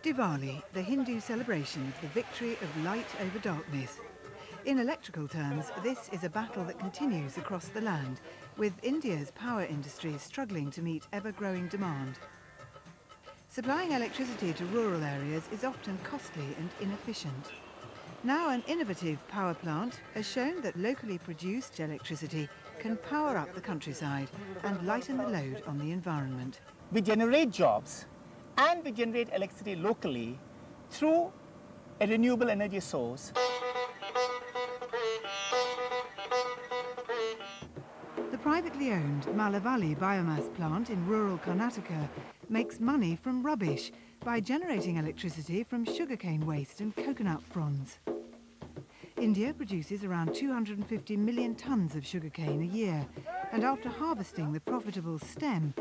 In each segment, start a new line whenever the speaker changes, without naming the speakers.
Diwali, the Hindu celebration of the victory of light over darkness. In electrical terms, this is a battle that continues across the land, with India's power industry struggling to meet ever-growing demand. Supplying electricity to rural areas is often costly and inefficient. Now an innovative power plant has shown that locally produced electricity can power up the countryside and lighten the load on the environment.
We generate jobs and we generate electricity locally through a renewable energy source.
The privately owned Malavali biomass plant in rural Karnataka makes money from rubbish by generating electricity from sugarcane waste and coconut fronds. India produces around 250 million tonnes of sugarcane a year, and after harvesting the profitable stem,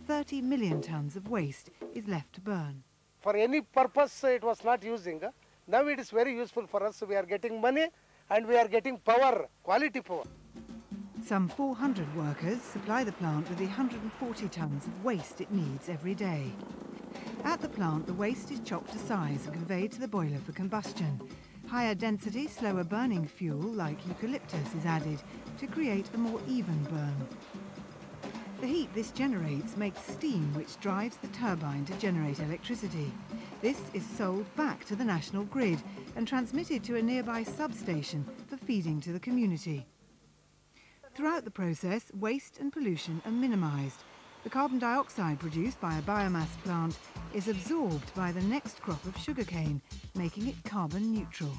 30 million tonnes of waste is left to burn.
For any purpose it was not using. Now it is very useful for us. We are getting money and we are getting power, quality power.
Some 400 workers supply the plant with the 140 tonnes of waste it needs every day. At the plant, the waste is chopped to size and conveyed to the boiler for combustion. Higher density, slower burning fuel like eucalyptus is added to create a more even burn. The heat this generates makes steam which drives the turbine to generate electricity. This is sold back to the national grid and transmitted to a nearby substation for feeding to the community. Throughout the process, waste and pollution are minimised. The carbon dioxide produced by a biomass plant is absorbed by the next crop of sugarcane, making it carbon neutral.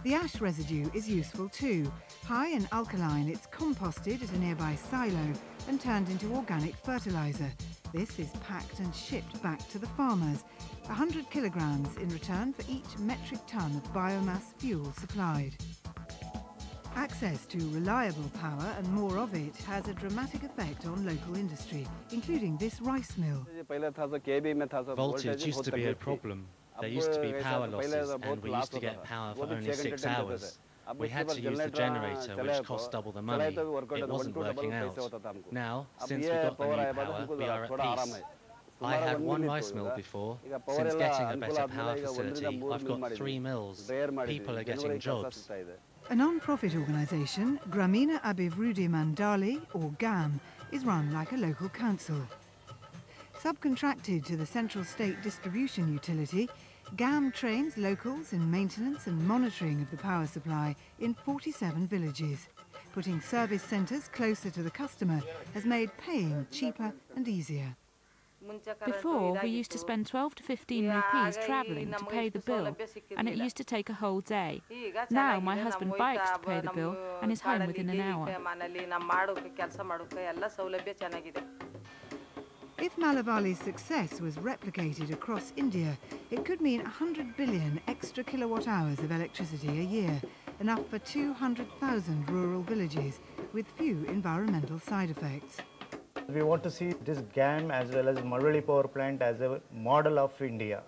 The ash residue is useful too. High in alkaline, it's composted at a nearby silo and turned into organic fertiliser. This is packed and shipped back to the farmers, 100 kilograms in return for each metric tonne of biomass fuel supplied. Access to reliable power and more of it has a dramatic effect on local industry, including this rice mill.
Voltage used to be a problem. There used to be power losses and we used to get power for only 6 hours. We had to use the generator, which cost double the money. It wasn't working out. Now, since we got the new power, we are at peace. I had one rice mill before. Since getting a better power facility, I've got 3 mills. People are getting jobs.
A non-profit organisation, Gramina Abhivrudhi Mandali, or GAM, is run like a local council. Subcontracted to the Central State Distribution Utility, GAM trains locals in maintenance and monitoring of the power supply in 47 villages. Putting service centres closer to the customer has made paying cheaper and easier.
Before, we used to spend 12 to 15 rupees travelling to pay the bill, and it used to take a whole day. Now my husband bikes to pay the bill and is home within an hour.
If Malavali's success was replicated across India, it could mean 100 billion extra kilowatt hours of electricity a year, enough for 200,000 rural villages with few environmental side effects.
We want to see this GAM as well as Maravali power plant as a model of India.